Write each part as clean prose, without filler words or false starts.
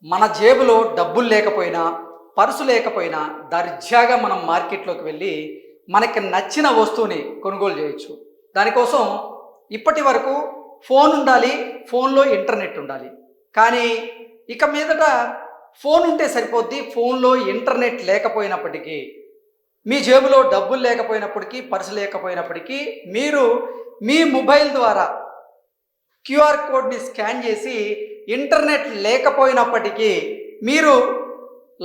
మన జేబులో డబ్బులు లేకపోయినా, పర్సు లేకపోయినా దర్జాగా మనం మార్కెట్లోకి వెళ్ళి మనకి నచ్చిన వస్తువుని కొనుగోలు చేయొచ్చు. దానికోసం ఇప్పటి వరకు ఫోన్ ఉండాలి, ఫోన్లో ఇంటర్నెట్ ఉండాలి. కానీ ఇక మీదట ఫోన్ ఉంటే సరిపోద్ది. ఫోన్లో ఇంటర్నెట్ లేకపోయినప్పటికీ, మీ జేబులో డబ్బులు లేకపోయినప్పటికీ, పర్సు లేకపోయినప్పటికీ మీరు మీ మొబైల్ ద్వారా క్యూఆర్ కోడ్ని స్కాన్ చేసి ఇంటర్నెట్ లేకపోయినప్పటికీ మీరు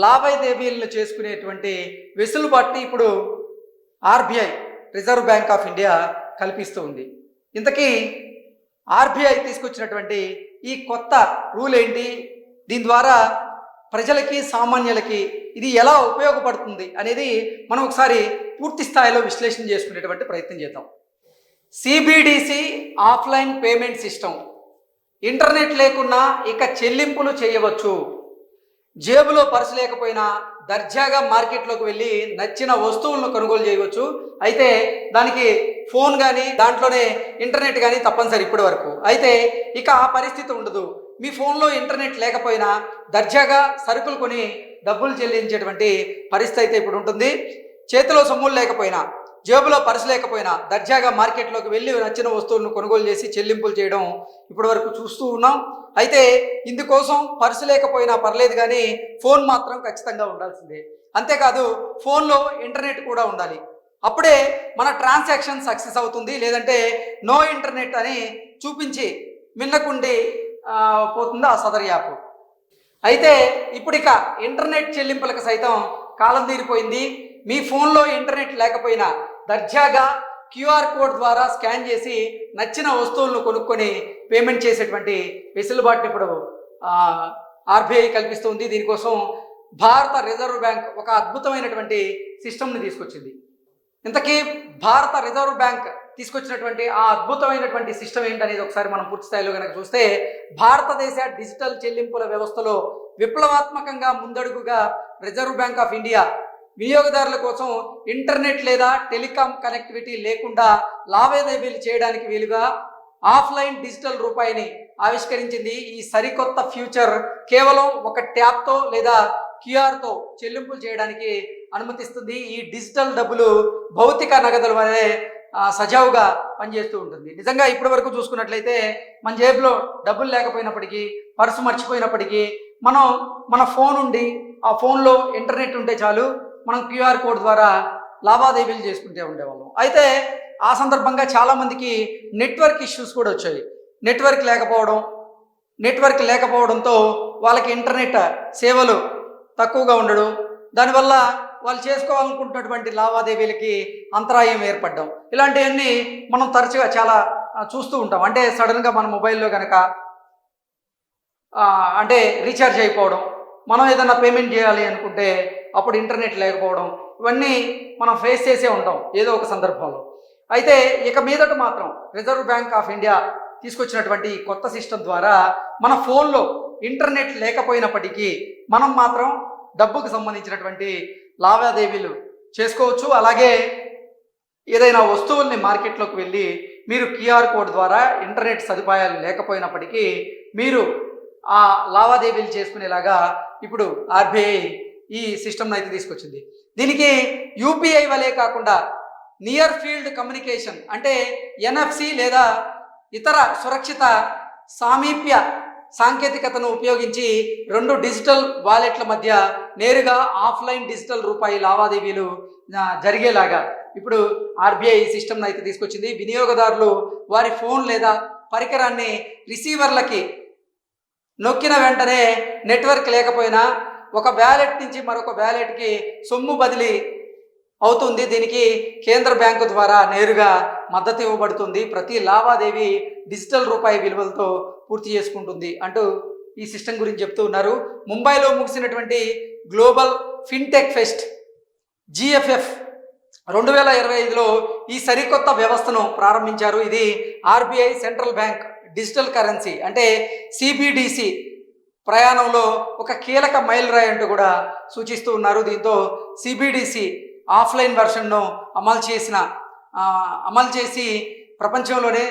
లావాదేవీలను చేసుకునేటువంటి వెసులుబాటుని ఇప్పుడు RBI reserve bank of India కల్పిస్తూ ఉంది. ఇంతకీ ఆర్బీఐ తీసుకొచ్చినటువంటి ఈ కొత్త రూల్ ఏంటి? దీని ద్వారా ప్రజలకి, సామాన్యులకి ఇది ఎలా ఉపయోగపడుతుంది అనేది మనం ఒకసారి పూర్తి స్థాయిలో విశ్లేషణ చేసుకునేటువంటి ప్రయత్నం చేద్దాం. CBDC offline payment system. Internet లేకున్నా ఇక చెల్లింపులు చేయవచ్చు. జేబులో పర్సు లేకపోయినా దర్జాగా మార్కెట్లోకి వెళ్ళి నచ్చిన వస్తువులను కొనుగోలు చేయవచ్చు. అయితే దానికి ఫోన్ కానీ దాంట్లోనే ఇంటర్నెట్ కానీ తప్పనిసరి ఇప్పటి వరకు. అయితే ఇక ఆ పరిస్థితి ఉండదు. మీ ఫోన్లో ఇంటర్నెట్ లేకపోయినా దర్జాగా సరుకులు కొని డబ్బులు చెల్లించేటువంటి పరిస్థితి అయితే ఇప్పుడు ఉంటుంది. చేతిలో సొమ్ములు లేకపోయినా, జేబులో పర్సు లేకపోయినా దర్జాగా మార్కెట్లోకి వెళ్ళి నచ్చిన వస్తువులను కొనుగోలు చేసి చెల్లింపులు చేయడం ఇప్పటి వరకు చూస్తూ ఉన్నాం. అయితే ఇందుకోసం పర్సు లేకపోయినా పర్లేదు, కానీ ఫోన్ మాత్రం ఖచ్చితంగా ఉండాల్సిందే. అంతేకాదు ఫోన్లో ఇంటర్నెట్ కూడా ఉండాలి. అప్పుడే మన ట్రాన్సాక్షన్ సక్సెస్ అవుతుంది. లేదంటే నో ఇంటర్నెట్ అని చూపించి మిన్నకుండి పోతుంది ఆ సదర్ యాప్. అయితే ఇప్పుడు ఇక ఇంటర్నెట్ చెల్లింపులకు సైతం కాలం తీరిపోయింది. మీ ఫోన్లో ఇంటర్నెట్ లేకపోయినా దర్జాగా క్యూఆర్ కోడ్ ద్వారా స్కాన్ చేసి నచ్చిన వస్తువులను కొనుక్కొని పేమెంట్ చేసేటువంటి వెసులుబాటుని ఇప్పుడు ఆర్బీఐ కల్పిస్తుంది. దీనికోసం భారత రిజర్వ్ బ్యాంక్ ఒక అద్భుతమైనటువంటి సిస్టమ్ని తీసుకొచ్చింది. ఇంతకీ భారత రిజర్వ్ బ్యాంక్ తీసుకొచ్చినటువంటి ఆ అద్భుతమైనటువంటి సిస్టమ్ ఏంటనేది ఒకసారి మనం పూర్తి స్థాయిలో కనుక చూస్తే, భారతదేశ డిజిటల్ చెల్లింపుల వ్యవస్థలో విప్లవాత్మకంగా ముందడుగుగా రిజర్వ్ బ్యాంక్ ఆఫ్ ఇండియా వినియోగదారుల కోసం ఇంటర్నెట్ లేదా టెలికాం కనెక్టివిటీ లేకుండా లావాదేవీలు చేయడానికి వీలుగా ఆఫ్లైన్ డిజిటల్ రూపాయిని ఆవిష్కరించింది. ఈ సరికొత్త ఫ్యూచర్ కేవలం ఒక ట్యాప్తో లేదా క్యూఆర్తో చెల్లింపులు చేయడానికి అనుమతిస్తుంది. ఈ డిజిటల్ డబ్బులు భౌతిక నగదుల వలె సజావుగా పనిచేస్తూ ఉంటుంది. నిజంగా ఇప్పటి వరకు చూసుకున్నట్లయితే మన జేబులో డబ్బులు లేకపోయినప్పటికీ, పర్సు మర్చిపోయినప్పటికీ మనం మన ఫోన్ ఉండి ఆ ఫోన్లో ఇంటర్నెట్ ఉంటే చాలు, మనం క్యూఆర్ కోడ్ ద్వారా లావాదేవీలు చేసుకుంటూ ఉండేవాళ్ళం. అయితే ఆ సందర్భంగా చాలామందికి నెట్వర్క్ ఇష్యూస్ కూడా వచ్చాయి. నెట్వర్క్ లేకపోవడంతో వాళ్ళకి ఇంటర్నెట్ సేవలు తక్కువగా ఉండడం, దానివల్ల వాళ్ళు చేసుకోవాలనుకుంటున్నటువంటి లావాదేవీలకి అంతరాయం ఏర్పడడం, ఇలాంటివన్నీ మనం తరచుగా చాలా చూస్తూ ఉంటాం. అంటే సడన్గా మన మొబైల్లో కనుక అంటే రీఛార్జ్ అయిపోవడం, మనం ఏదైనా పేమెంట్ చేయాలి అనుకుంటే అప్పుడు ఇంటర్నెట్ లేకపోవడం, ఇవన్నీ మనం ఫేస్ చేసే ఉంటాం ఏదో ఒక సందర్భంలో. అయితే ఇక మీదట మాత్రం రిజర్వ్ బ్యాంక్ ఆఫ్ ఇండియా తీసుకొచ్చినటువంటి కొత్త సిస్టమ్ ద్వారా మన ఫోన్లో ఇంటర్నెట్ లేకపోయినప్పటికీ మనం మాత్రం డబ్బుకు సంబంధించినటువంటి లావాదేవీలు చేసుకోవచ్చు. అలాగే ఏదైనా వస్తువుల్ని మార్కెట్లోకి వెళ్ళి మీరు క్యూఆర్ కోడ్ ద్వారా ఇంటర్నెట్ సదుపాయాలు లేకపోయినప్పటికీ మీరు ఆ లావాదేవీలు చేసుకునేలాగా ఇప్పుడు ఆర్బీఐ ఈ సిస్టమ్ని అయితే తీసుకొచ్చింది. దీనికి యూపీఐ వలే కాకుండా నియర్ ఫీల్డ్ కమ్యూనికేషన్ అంటే ఎన్ఎఫ్సి లేదా ఇతర సురక్షిత సామీప్య సాంకేతికతను ఉపయోగించి 2 డిజిటల్ వాలెట్ల మధ్య నేరుగా ఆఫ్లైన్ డిజిటల్ రూపాయి లావాదేవీలు జరిగేలాగా ఇప్పుడు ఆర్బీఐ సిస్టమ్ను అయితే తీసుకొచ్చింది. వినియోగదారులు వారి ఫోన్ లేదా పరికరాన్ని రిసీవర్లకి నొక్కిన వెంటనే నెట్వర్క్ లేకపోయినా ఒక వ్యాలెట్ నుంచి మరొక వ్యాలెట్కి సొమ్ము బదిలీ అవుతుంది. దీనికి కేంద్ర బ్యాంకు ద్వారా నేరుగా మద్దతు ఇవ్వబడుతుంది. ప్రతి లావాదేవీ డిజిటల్ రూపాయి విలువలతో పూర్తి చేసుకుంటుంది అంటూ ఈ సిస్టమ్ గురించి చెప్తూ ఉన్నారు. ముంబైలో ముగిసినటువంటి గ్లోబల్ ఫిన్టెక్ ఫెస్ట్ GFF 2025లో ఈ సరికొత్త వ్యవస్థను ప్రారంభించారు. ఇది RBI central bank digital currency అంటే సిబిడిసి ప్రయాణంలో ఒక కీలక మైలురాయి అంటూ కూడా సూచిస్తూ ఉన్నారు. దీంతో సిబిడిసి ఆఫ్లైన్ వెర్షన్ను అమలు చేసి ప్రపంచంలోనే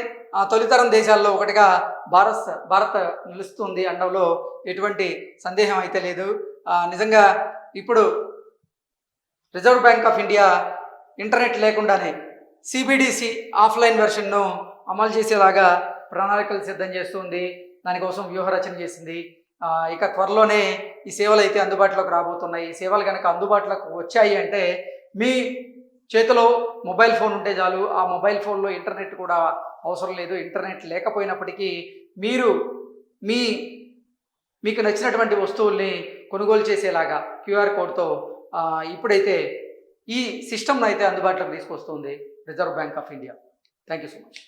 తొలితరం దేశాల్లో ఒకటిగా భారత్ నిలుస్తుంది అనడంలో ఎటువంటి సందేహం అయితే లేదు. నిజంగా ఇప్పుడు reserve bank of India internet లేకుండానే సిబిడిసి ఆఫ్లైన్ వెర్షన్ను అమలు చేసేలాగా ప్రణాళికలు సిద్ధం చేస్తుంది. దానికోసం వ్యూహరచన చేసింది. ఇక త్వరలోనే ఈ సేవలు అయితే అందుబాటులోకి రాబోతున్నాయి. ఈ సేవలు కనుక అందుబాటులోకి వచ్చాయి అంటే మీ చేతిలో మొబైల్ ఫోన్ ఉంటే చాలు. ఆ మొబైల్ ఫోన్లో ఇంటర్నెట్ కూడా అవసరం లేదు. ఇంటర్నెట్ లేకపోయినప్పటికీ మీరు మీకు నచ్చినటువంటి వస్తువుల్ని కొనుగోలు చేసేలాగా క్యూఆర్ కోడ్తో ఇప్పుడైతే ఈ సిస్టమ్ను అయితే అందుబాటులోకి తీసుకొస్తుంది reserve bank of India. Thank you so much.